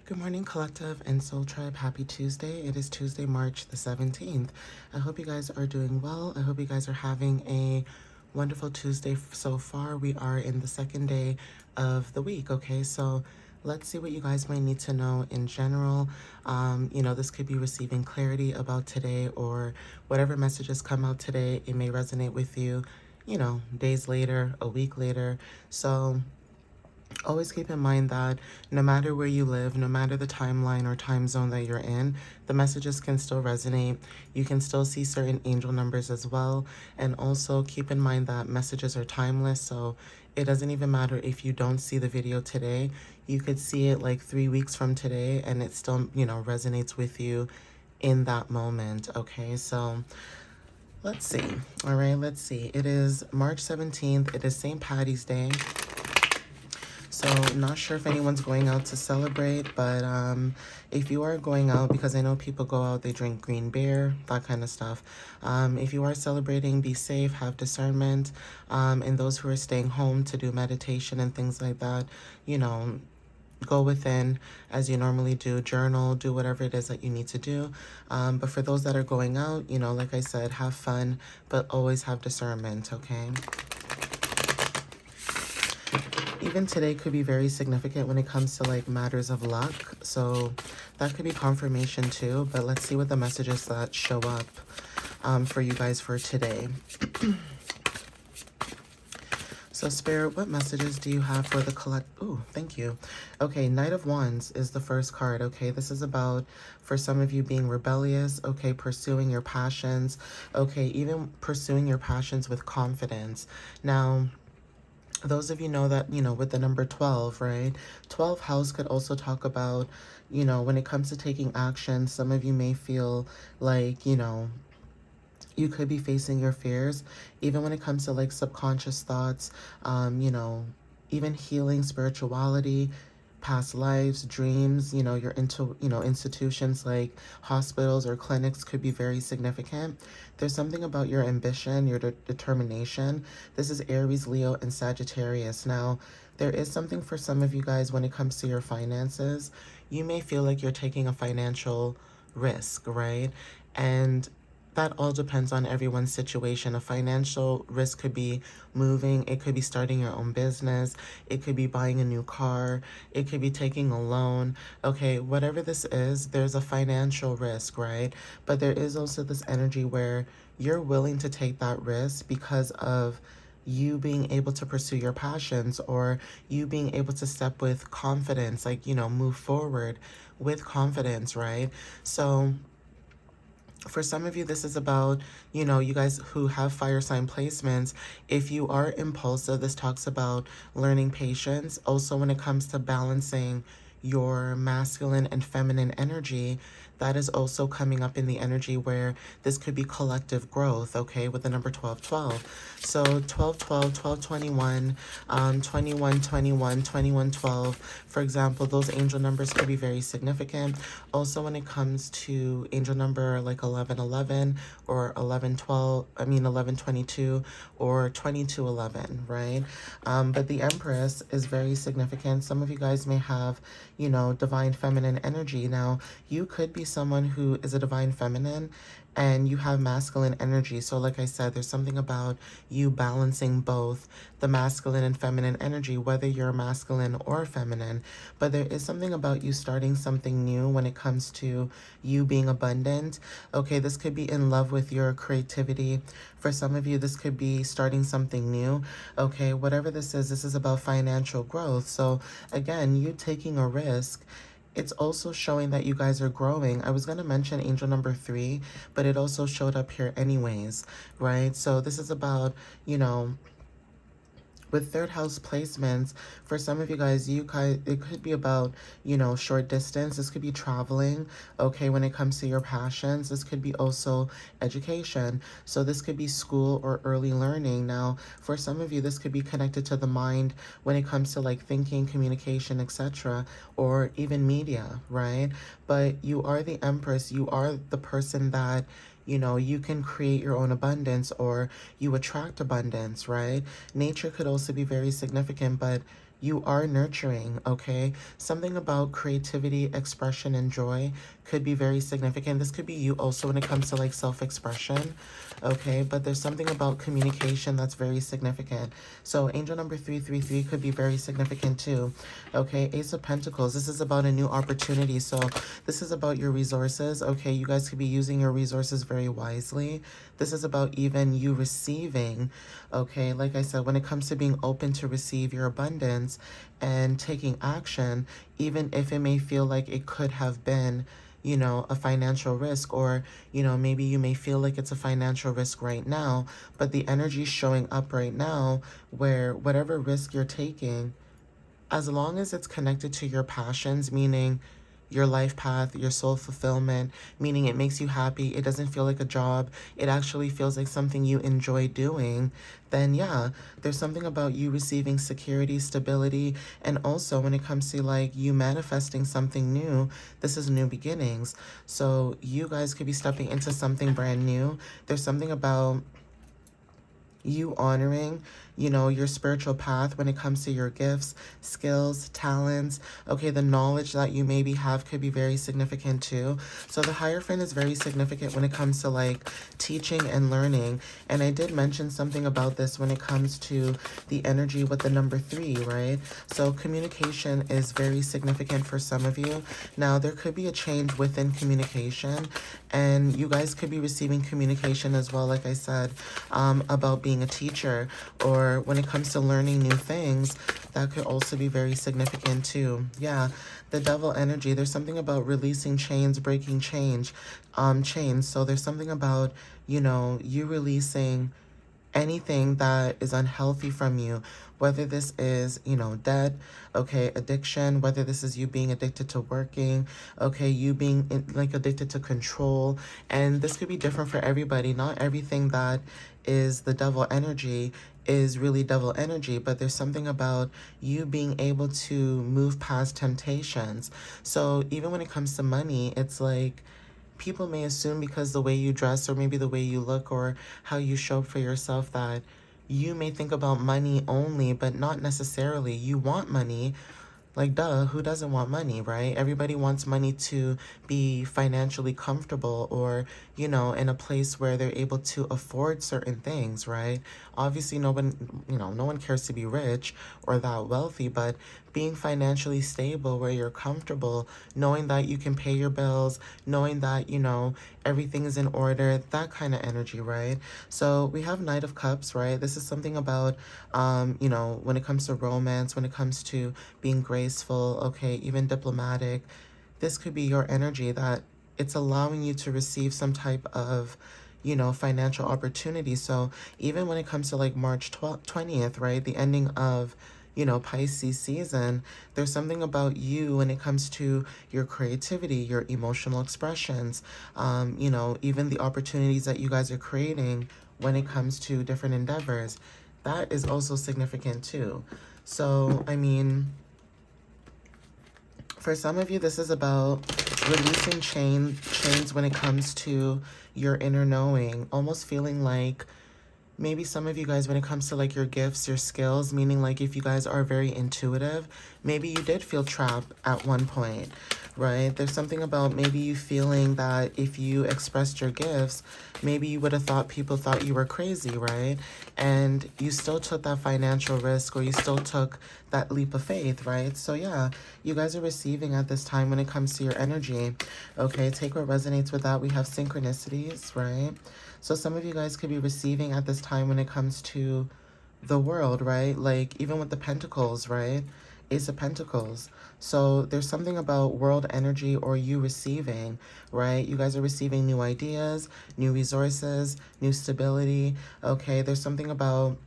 Good morning, Collective and Soul Tribe. Happy Tuesday. It is Tuesday, March the 17th. I hope you guys are doing well. I hope you guys are having a wonderful Tuesday so far. We are in the second day of the week, okay? So let's see what you guys might need to know in general. This could be receiving clarity about today or whatever messages come out today. It may resonate with you, days later, a week later. So always keep in mind that no matter where you live, no matter the timeline or time zone that you're in, the messages can still resonate. You can still see certain angel numbers as well. And also keep in mind that messages are timeless. So it doesn't even matter if you don't see the video today. You could see it like 3 weeks from today and it still, resonates with you in that moment. Okay, so let's see. All right, let's see. It is March 17th. It is St. Patty's Day. So not sure if anyone's going out to celebrate, but if you are going out, because I know people go out, they drink green beer, that kind of stuff. If you are celebrating, be safe, have discernment. And those who are staying home to do meditation and things like that, go within as you normally do, journal, do whatever it is that you need to do. But for those that are going out, like I said, have fun, but always have discernment, okay? Even today could be very significant when it comes to like matters of luck. So that could be confirmation too. But let's see what the messages that show up for you guys for today. So Spirit, what messages do you have for the collect? Oh, thank you. Okay, Knight of Wands is the first card. Okay, this is about, for some of you, being rebellious. Okay, pursuing your passions. Okay, even pursuing your passions with confidence. Now, those of you know that, with the number 12, right? 12th house could also talk about, when it comes to taking action, some of you may feel like, you could be facing your fears, even when it comes to like subconscious thoughts, even healing, spirituality, past lives, dreams, you're into, institutions like hospitals or clinics could be very significant. There's something about your ambition, your determination. This is Aries, Leo, and Sagittarius. Now, there is something for some of you guys when it comes to your finances. You may feel like you're taking a financial risk, right? And that all depends on everyone's situation. A financial risk could be moving. It could be starting your own business. It could be buying a new car. It could be taking a loan. Okay, whatever this is, there's a financial risk, right? But there is also this energy where you're willing to take that risk because of you being able to pursue your passions, or you being able to step with confidence, like, move forward with confidence, right? So for some of you, this is about, you guys who have fire sign placements. If you are impulsive, this talks about learning patience. Also, when it comes to balancing your masculine and feminine energy, that is also coming up in the energy where this could be collective growth, okay, with the number 1212. So 1212, 1221, 2121, 2112, for example, those angel numbers could be very significant. Also, when it comes to angel number like 1111 or 1122 or 2211, right? But the Empress is very significant. Some of you guys may have, divine feminine energy. Now, you could be someone who is a divine feminine and you have masculine energy. So like I said, there's something about you balancing both the masculine and feminine energy, whether you're masculine or feminine. But there is something about you starting something new when it comes to you being abundant. Okay, this could be in love with your creativity. For some of you, this could be starting something new. Okay, whatever this is about financial growth. So again, you taking a risk, it's also showing that you guys are growing. I was going to mention angel number 3, but it also showed up here anyways, right? So this is about, with third house placements, for some of you guys, it could be about, short distance. This could be traveling, okay, when it comes to your passions. This could be also education. So this could be school or early learning. Now, for some of you, this could be connected to the mind when it comes to like thinking, communication, etc., or even media, right? But you are the Empress. You are the person that, you can create your own abundance, or you attract abundance, right? Nature could also be very significant, but you are nurturing, okay? Something about creativity, expression, and joy could be very significant. This could be you also when it comes to like self-expression, okay? But there's something about communication that's very significant. So angel number 333 could be very significant too, okay? Ace of Pentacles, this is about a new opportunity. So this is about your resources, okay? You guys could be using your resources very wisely. This is about even you receiving, okay? Like I said, when it comes to being open to receive your abundance and taking action, even if it may feel like it could have been, you know, a financial risk, or, you know, maybe you may feel like it's a financial risk right now, but the energy is showing up right now where whatever risk you're taking, as long as it's connected to your passions, meaning your life path, your soul fulfillment, meaning it makes you happy, it doesn't feel like a job, it actually feels like something you enjoy doing, then yeah, there's something about you receiving security, stability, and also when it comes to like you manifesting something new, this is new beginnings. So you guys could be stepping into something brand new. There's something about you honoring, you know, your spiritual path when it comes to your gifts, skills, talents. Okay, the knowledge that you maybe have could be very significant too. So the Hierophant is very significant when it comes to like teaching and learning. And I did mention something about this when it comes to the energy with the number 3, right? So communication is very significant for some of you. Now, there could be a change within communication, and you guys could be receiving communication as well, like I said, about being a teacher, or when it comes to learning new things, that could also be very significant too. Yeah, the Devil energy, there's something about releasing chains, breaking chains. So there's something about, you know, you releasing anything that is unhealthy from you, whether this is, you know, debt, okay, addiction, whether this is you being addicted to working, okay, you being like addicted to control. And this could be different for everybody. Not everything that is the devil energy is really devil energy, but there's something about you being able to move past temptations. So even when it comes to money, it's like people may assume because the way you dress, or maybe the way you look, or how you show up for yourself, that you may think about money only, but not necessarily. You want money. Like, duh, who doesn't want money, right? Everybody wants money to be financially comfortable, or, you know, in a place where they're able to afford certain things, right? Obviously, no one, you know, no one cares to be rich or that wealthy, but being financially stable where you're comfortable, knowing that you can pay your bills, knowing that, you know, everything is in order, that kind of energy, right? So we have Knight of Cups, right? This is something about, you know, when it comes to romance, when it comes to being graceful, okay, even diplomatic, this could be your energy that it's allowing you to receive some type of, you know, financial opportunity. So even when it comes to like March 20th, right, the ending of, you know, Pisces season, there's something about you when it comes to your creativity, your emotional expressions, you know, even the opportunities that you guys are creating when it comes to different endeavors. That is also significant too. So, I mean, for some of you, this is about releasing chains when it comes to your inner knowing, almost feeling like maybe some of you guys, when it comes to like your gifts, your skills, meaning like if you guys are very intuitive, maybe you did feel trapped at one point, right? There's something about maybe you feeling that if you expressed your gifts, maybe you would have thought people thought you were crazy, right? And you still took that financial risk, or you still took that leap of faith, right? So yeah, you guys are receiving at this time when it comes to your energy. Okay, take what resonates with that. We have synchronicities, right? So some of you guys could be receiving at this time when it comes to the world, right? Like even with the Pentacles, right? Ace of Pentacles. So there's something about world energy, or you receiving, right? You guys are receiving new ideas, new resources, new stability. Okay, there's something about,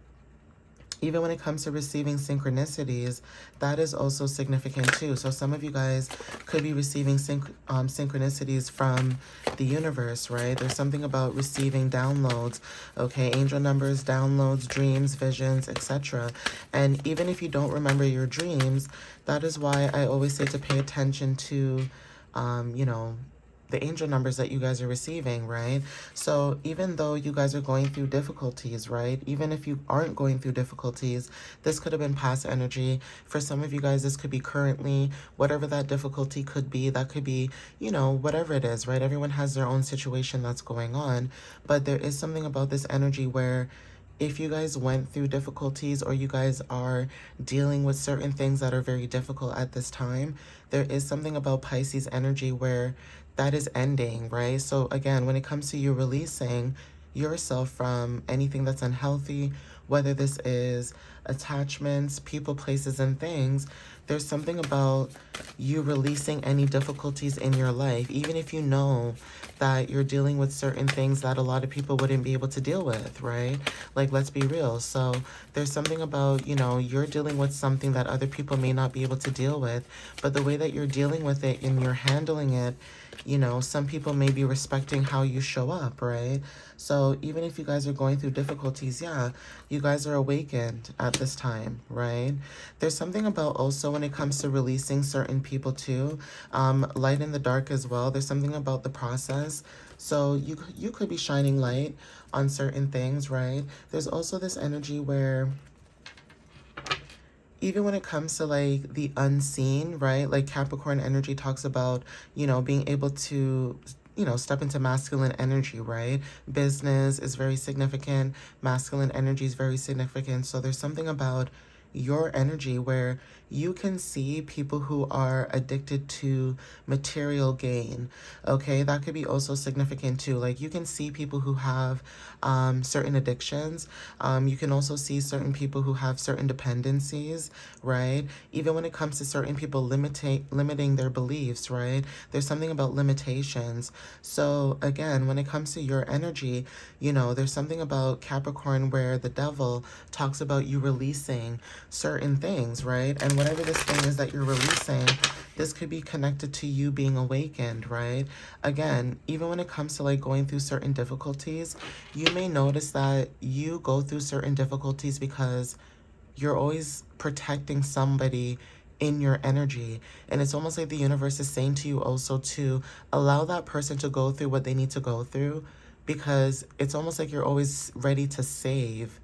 even when it comes to receiving synchronicities, that is also significant too. So some of you guys could be receiving synchronicities from the universe, right? There's something about receiving downloads, okay? Angel numbers, downloads, dreams, visions, etc. And even if you don't remember your dreams, that is why I always say to pay attention to, you know, the angel numbers that you guys are receiving, right? So even though you guys are going through difficulties, right? Even if you aren't going through difficulties, this could have been past energy. For some of you guys, this could be currently, whatever that difficulty could be. That could be, you know, whatever it is, right? Everyone has their own situation that's going on. But there is something about this energy where if you guys went through difficulties or you guys are dealing with certain things that are very difficult at this time, there is something about Pisces energy where that is ending, right? So again, when it comes to you releasing yourself from anything that's unhealthy, whether this is attachments, people, places, and things, there's something about you releasing any difficulties in your life, even if you know that you're dealing with certain things that a lot of people wouldn't be able to deal with, right? Like, let's be real. So there's something about, you know, you're dealing with something that other people may not be able to deal with, but the way that you're dealing with it and you're handling it, you know, some people may be respecting how you show up, right? So even if you guys are going through difficulties, yeah, you guys are awakened at this time, right? There's something about also when it comes to releasing certain people too, light in the dark as well. There's something about the process. So you could be shining light on certain things, right? There's also this energy where even when it comes to like the unseen, right? Like Capricorn energy talks about, you know, being able to, you know, step into masculine energy, right? Business is very significant. Masculine energy is very significant. So there's something about your energy where you can see people who are addicted to material gain. Okay, that could be also significant too. Like you can see people who have certain addictions. You can also see certain people who have certain dependencies, right? Even when it comes to certain people limiting their beliefs, right? There's something about limitations. So again, when it comes to your energy, you know, there's something about Capricorn where the devil talks about you releasing certain things, right? And whatever this thing is that you're releasing, this could be connected to you being awakened, right? Again, even when it comes to like going through certain difficulties, you may notice that you go through certain difficulties because you're always protecting somebody in your energy. And it's almost like the universe is saying to you also to allow that person to go through what they need to go through, because it's almost like you're always ready to save,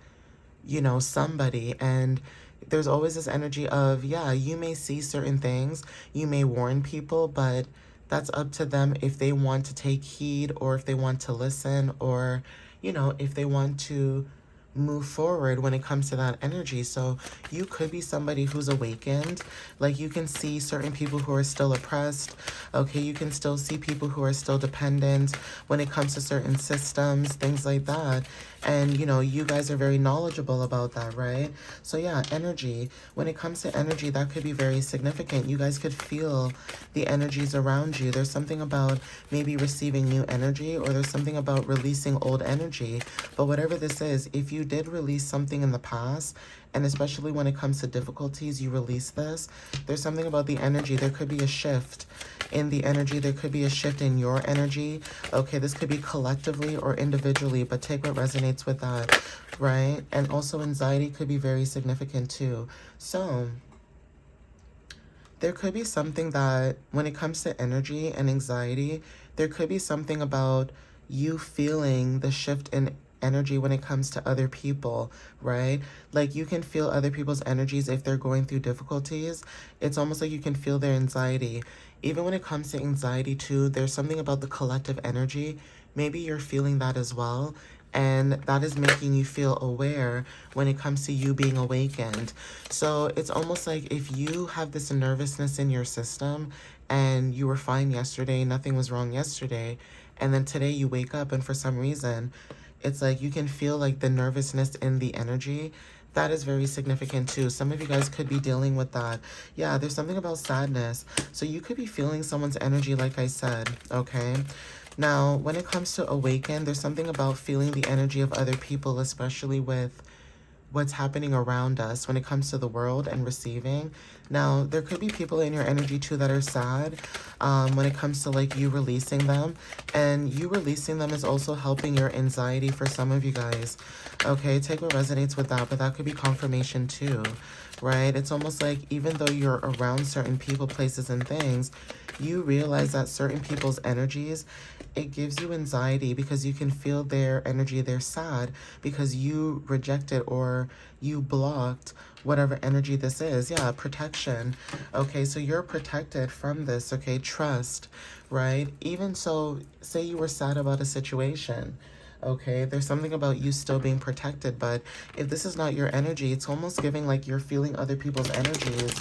you know, somebody. And there's always this energy of, yeah, you may see certain things, you may warn people, but that's up to them if they want to take heed or if they want to listen or, you know, if they want to move forward when it comes to that energy. So you could be somebody who's awakened. Like you can see certain people who are still oppressed. Okay, you can still see people who are still dependent when it comes to certain systems, things like that. And you know, you guys are very knowledgeable about that, right? So yeah, energy. When it comes to energy, that could be very significant. You guys could feel the energies around you. There's something about maybe receiving new energy, or there's something about releasing old energy. But whatever this is, if you did release something in the past, and especially when it comes to difficulties, you release this, there's something about the energy. There could be a shift in the energy. There could be a shift in your energy. Okay, this could be collectively or individually, but take what resonates with that, right? And also anxiety could be very significant too. So there could be something that when it comes to energy and anxiety, there could be something about you feeling the shift in energy when it comes to other people, right? Like you can feel other people's energies if they're going through difficulties. It's almost like you can feel their anxiety. Even when it comes to anxiety too, there's something about the collective energy. Maybe you're feeling that as well. And that is making you feel aware when it comes to you being awakened. So it's almost like if you have this nervousness in your system and you were fine yesterday, nothing was wrong yesterday, and then today you wake up and for some reason, it's like you can feel like the nervousness in the energy. That is very significant too. Some of you guys could be dealing with that. Yeah, there's something about sadness. So you could be feeling someone's energy, like I said, okay? Now, when it comes to awaken, there's something about feeling the energy of other people, especially with what's happening around us when it comes to the world and receiving. Now, there could be people in your energy too that are sad. when it comes to like you releasing them. And you releasing them is also helping your anxiety for some of you guys. Okay, take what resonates with that, but that could be confirmation too, right? It's almost like even though you're around certain people, places, and things, you realize that certain people's energies, it gives you anxiety because you can feel their energy. They're sad because you rejected or you blocked whatever energy this is. Yeah, protection. Okay, so you're protected from this. Okay, trust, right? Even so, say you were sad about a situation. Okay, there's something about you still being protected, but if this is not your energy, it's almost giving like you're feeling other people's energies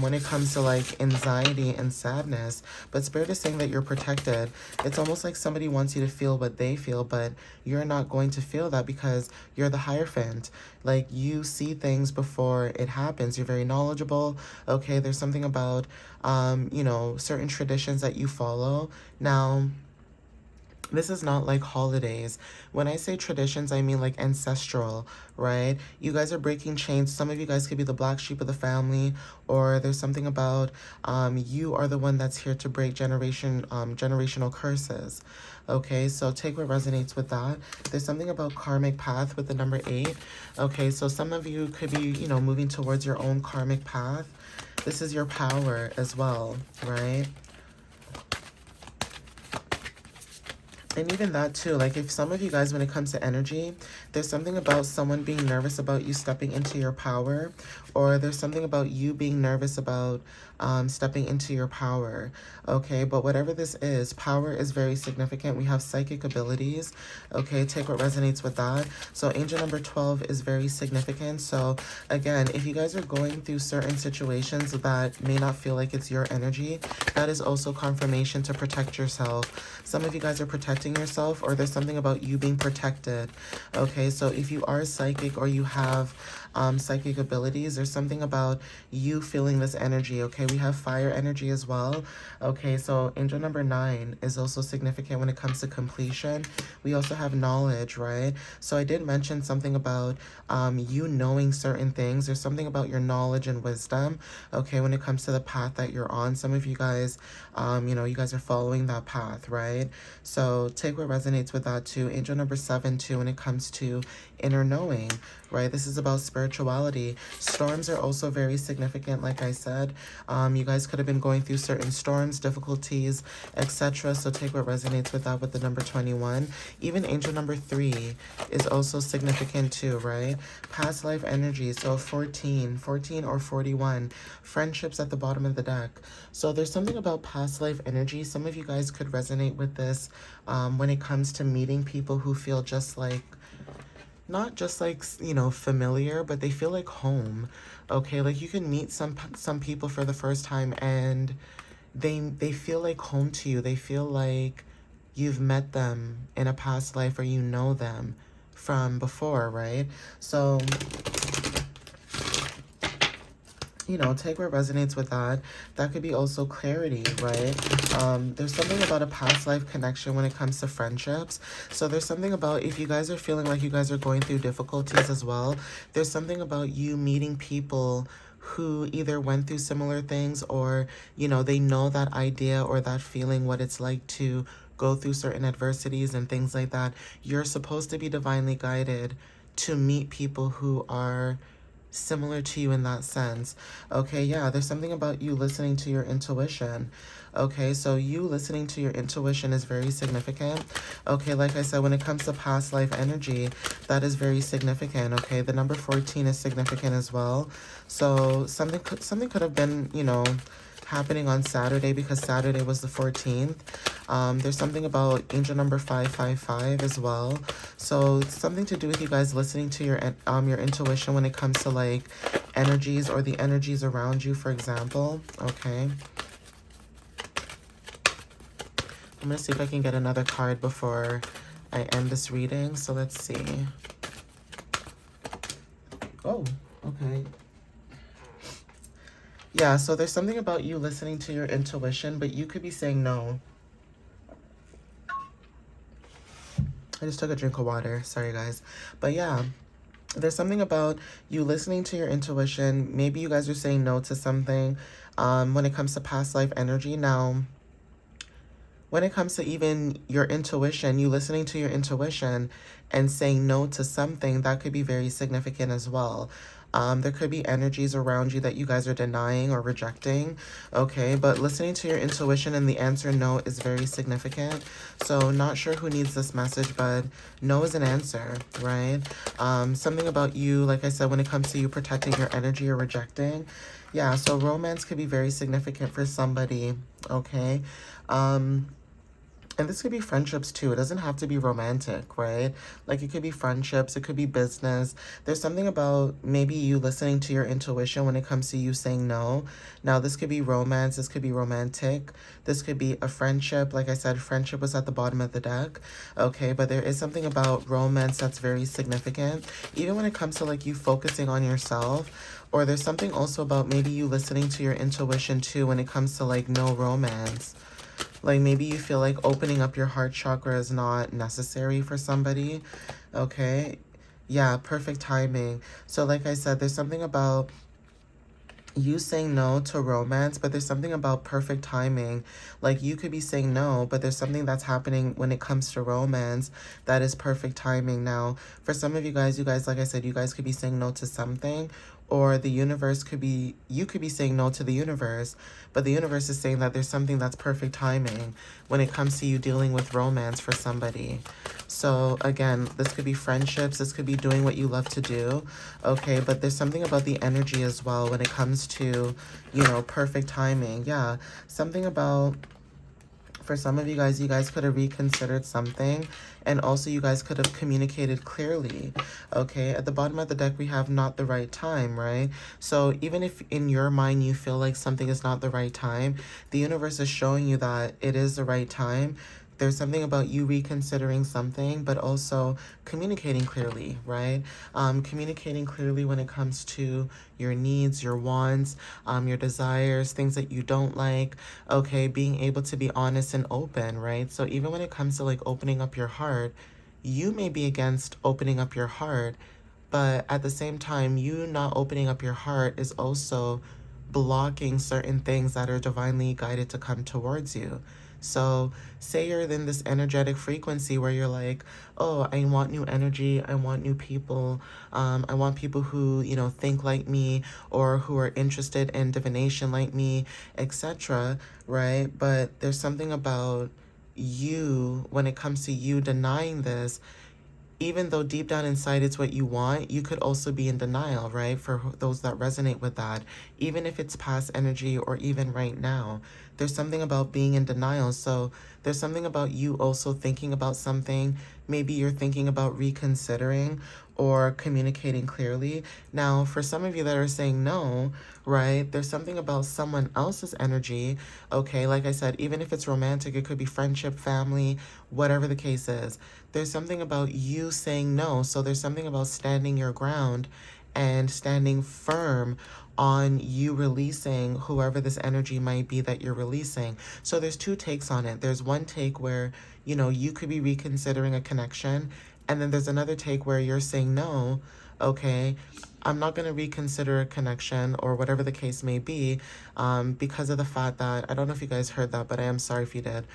when it comes to like anxiety and sadness. But Spirit is saying that you're protected. It's almost like somebody wants you to feel what they feel, but you're not going to feel that because you're the Hierophant. Like you see things before it happens. You're very knowledgeable. Okay, there's something about, you know, certain traditions that you follow. Now, this is not like holidays. When I say traditions, I mean like ancestral, right? You guys are breaking chains. Some of you guys could be the black sheep of the family, or there's something about you are the one that's here to break generational curses. Okay, so take what resonates with that. There's something about karmic path with the number 8. Okay, so some of you could be, you know, moving towards your own karmic path. This is your power as well, right? And even that too, like if some of you guys, when it comes to energy, there's something about someone being nervous about you stepping into your power, or there's something about you being nervous about stepping into your power. Okay, but whatever this is, power is very significant. We have psychic abilities. Okay, take what resonates with that. So angel number 12 is very significant. So again, if you guys are going through certain situations that may not feel like it's your energy, that is also confirmation to protect yourself. Some of you guys are protecting yourself, or there's something about you being protected. Okay, so if you are psychic or you have psychic abilities, there's something about you feeling this energy. Okay, we have fire energy as well. Okay, so angel number 9 is also significant when it comes to completion. We also have knowledge, right? So I did mention something about you knowing certain things. There's something about your knowledge and wisdom, okay, when it comes to the path that you're on. Some of you guys, you know, you guys are following that path, right? So take what resonates with that too. Angel number 7 too, when it comes to inner knowing, right? This is about spirituality. Storms are also very significant, like I said. You guys could have been going through certain storms, difficulties, etc. So take what resonates with that with the number 21. Even angel number 3 is also significant too, right? Past life energy, so 14 or 41. Friendships at the bottom of the deck. So there's something about past life energy. Some of you guys could resonate with this when it comes to meeting people who feel just like, not just like, you know, familiar, but they feel like home. Okay, like you can meet some people for the first time and they feel like home to you. They feel like you've met them in a past life or you know them from before, right? So, you know, take what resonates with that. That could be also clarity, right? There's something about a past life connection when it comes to friendships. So there's something about if you guys are feeling like you guys are going through difficulties as well, there's something about you meeting people who either went through similar things or, you know, they know that idea or that feeling, what it's like to go through certain adversities and things like that. You're supposed to be divinely guided to meet people who are similar to you in that sense. Okay, yeah, there's something about you listening to your intuition. Okay, so you listening to your intuition is very significant. Okay, like I said, when it comes to past life energy, that is very significant. Okay, the number 14 is significant as well. So something could have been, you know, happening on Saturday because Saturday was the 14th. There's something about angel number 555 as well. So it's something to do with you guys listening to your intuition when it comes to like energies or the energies around you, for example. Okay. I'm going to see if I can get another card before I end this reading. So let's see. Oh, okay. Yeah, so there's something about you listening to your intuition, but you could be saying no. I just took a drink of water. Sorry, guys. But yeah, there's something about you listening to your intuition. Maybe you guys are saying no to something when it comes to past life energy. Now, when it comes to even your intuition, you listening to your intuition and saying no to something, that could be very significant as well. There could be energies around you that you guys are denying or rejecting, okay? But listening to your intuition and the answer no is very significant. So not sure who needs this message, but no is an answer, right? Something about you, like I said, when it comes to you protecting your energy or rejecting. Yeah, so romance could be very significant for somebody, okay? And this could be friendships too. It doesn't have to be romantic, right? Like it could be friendships, it could be business. There's something about maybe you listening to your intuition when it comes to you saying no. Now, this could be romance, this could be romantic, this could be a friendship. Like I said, friendship was at the bottom of the deck, okay? But there is something about romance that's very significant, even when it comes to like you focusing on yourself. Or there's something also about maybe you listening to your intuition too when it comes to like no romance. Like maybe you feel like opening up your heart chakra is not necessary for somebody. Okay. Yeah, perfect timing. So like I said, there's something about you saying no to romance, but there's something about perfect timing. Like you could be saying no, but there's something that's happening when it comes to romance that is perfect timing. Now, for some of you guys, like I said, you guys could be saying no to something, or the universe could be, you could be saying no to the universe, but the universe is saying that there's something that's perfect timing when it comes to you dealing with romance for somebody. So again, this could be friendships, this could be doing what you love to do, okay? But there's something about the energy as well when it comes to, you know, perfect timing. Yeah, something about, for some of you guys could have reconsidered something, and also you guys could have communicated clearly, okay? At the bottom of the deck, we have not the right time, right? So even if in your mind you feel like something is not the right time, the universe is showing you that it is the right time. There's something about you reconsidering something, but also communicating clearly, right? Communicating clearly when it comes to your needs, your wants, your desires, things that you don't like, okay? Being able to be honest and open, right? So even when it comes to like opening up your heart, you may be against opening up your heart, but at the same time, you not opening up your heart is also blocking certain things that are divinely guided to come towards you. So, say you're in this energetic frequency where you're like, oh, I want new energy, I want new people, I want people who, you know, think like me or who are interested in divination like me, etc., right? But there's something about you, when it comes to you denying this, even though deep down inside it's what you want, you could also be in denial, right? For those that resonate with that, even if it's past energy or even right now, there's something about being in denial. So there's something about you also thinking about something. Maybe you're thinking about reconsidering or communicating clearly. Now, for some of you that are saying no, right, there's something about someone else's energy. Okay, like I said, even if it's romantic, it could be friendship, family, whatever the case is. There's something about you saying no. So there's something about standing your ground and standing firm on you releasing whoever this energy might be that you're releasing. So there's two takes on it. There's one take where, you know, you could be reconsidering a connection, and then there's another take where you're saying no, okay, I'm not going to reconsider a connection or whatever the case may be, because of the fact that, I don't know if you guys heard that, but I am sorry if you did.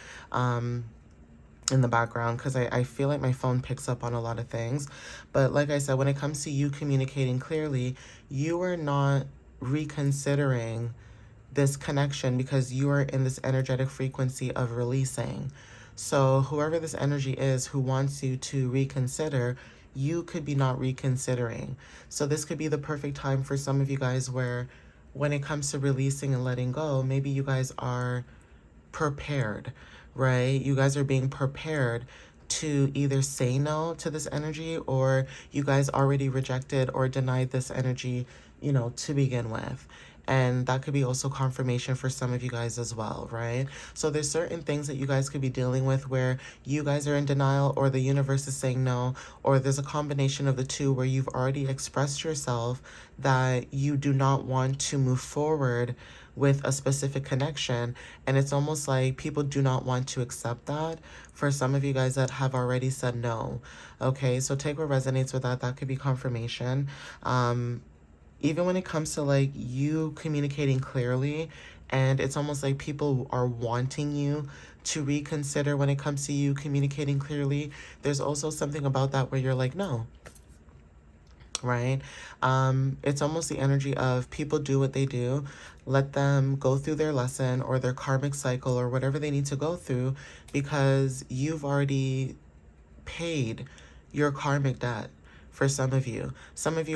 In the background, because I feel like my phone picks up on a lot of things. But like I said, when it comes to you communicating clearly, you are not reconsidering this connection because you are in this energetic frequency of releasing. So whoever this energy is who wants you to reconsider, you could be not reconsidering. So this could be the perfect time for some of you guys where when it comes to releasing and letting go, maybe you guys are prepared, right? You guys are being prepared to either say no to this energy, or you guys already rejected or denied this energy, you know, to begin with. And that could be also confirmation for some of you guys as well, right? So there's certain things that you guys could be dealing with where you guys are in denial, or the universe is saying no, or there's a combination of the two where you've already expressed yourself that you do not want to move forward with a specific connection, and it's almost like people do not want to accept that for some of you guys that have already said no. Okay, so take what resonates with that. That could be confirmation. Even when it comes to like you communicating clearly And it's almost like people are wanting you to reconsider when it comes to you communicating clearly. There's also something about that where you're like, no, right? It's almost the energy of people do what they do. Let them go through their lesson or their karmic cycle or whatever they need to go through, because you've already paid your karmic debt. For some of you,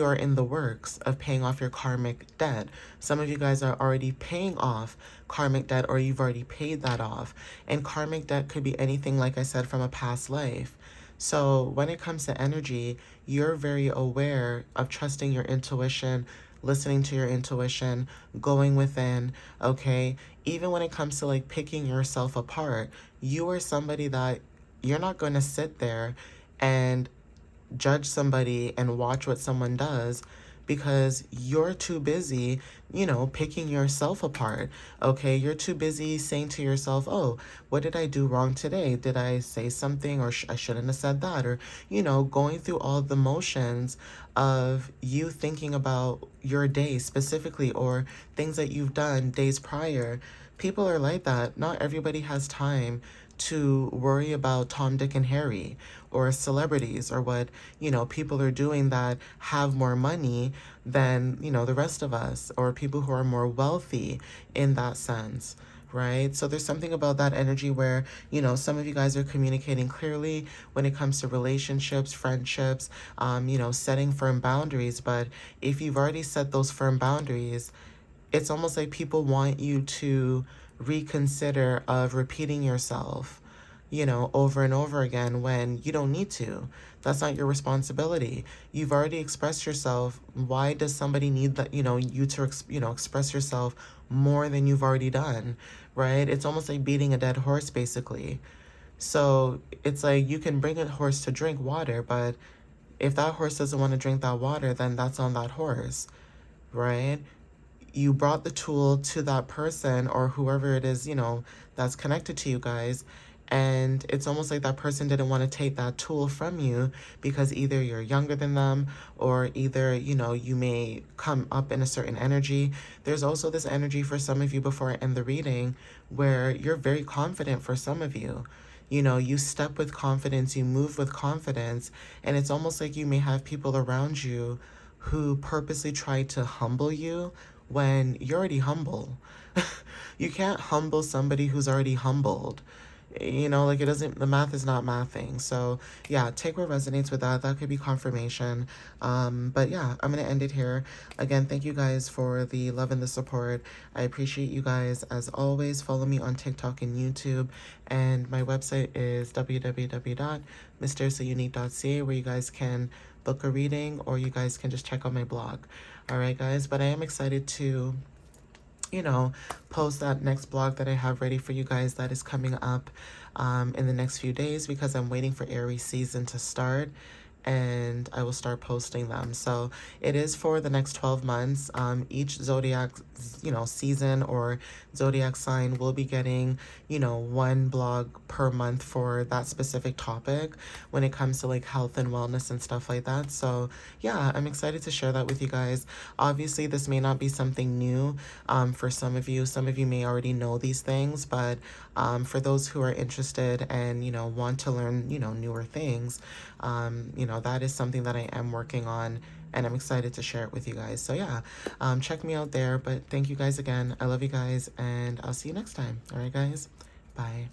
are in the works of paying off your karmic debt. Some of you guys are already paying off karmic debt, or you've already paid that off. And karmic debt could be anything, like I said, from a past life. So when it comes to energy, you're very aware of trusting your intuition, listening to your intuition, going within, okay? Even when it comes to like picking yourself apart, you are somebody that you're not going to sit there and judge somebody and watch what someone does, because you're too busy, picking yourself apart. Okay, you're too busy saying to yourself, oh, what did I do wrong today? Did I say something, or I shouldn't have said that? Or, going through all the motions of you thinking about your day specifically, or things that you've done days prior. People are like that. Not everybody has time to worry about Tom, Dick, and Harry, or celebrities, or what, people are doing that have more money than, the rest of us, or people who are more wealthy in that sense. Right? So there's something about that energy where, some of you guys are communicating clearly when it comes to relationships, friendships, setting firm boundaries. But if you've already set those firm boundaries, it's almost like people want you to reconsider of repeating yourself, over and over again, when you don't need to. That's not your responsibility. You've already expressed yourself. Why does somebody need that, you to, express yourself more than you've already done, right? It's almost like beating a dead horse, basically. So it's like you can bring a horse to drink water, but if that horse doesn't want to drink that water, then that's on that horse, right? You brought the tool to that person, or whoever it is, that's connected to you guys. And it's almost like that person didn't want to take that tool from you, because either you're younger than them, or either, you may come up in a certain energy. There's also this energy for some of you, before I end the reading, where you're very confident for some of you. You step with confidence, you move with confidence, and it's almost like you may have people around you who purposely try to humble you when you're already humble. You can't humble somebody who's already humbled. Like, it doesn't, the math is not mathing. So yeah, take what resonates with that. That could be confirmation. But yeah, I'm going to end it here. Again, thank you guys for the love and the support. I appreciate you guys as always. Follow me on TikTok and YouTube. And my website is www.mysteriouslyunique.ca, where you guys can book a reading, or you guys can just check out my blog. All right, guys. But I am excited to post that next blog that I have ready for you guys, that is coming up in the next few days, because I'm waiting for Aries season to start, and I will start posting them. So it is for the next 12 months. Each zodiac, season or zodiac sign will be getting, one blog per month for that specific topic when it comes to like health and wellness and stuff like that. So yeah, I'm excited to share that with you guys. Obviously, this may not be something new for some of you. Some of you may already know these things, but for those who are interested and, want to learn, newer things, that is something that I am working on, and I'm excited to share it with you guys. So yeah, check me out there. But thank you guys again. I love you guys, and I'll see you next time. All right, guys. Bye.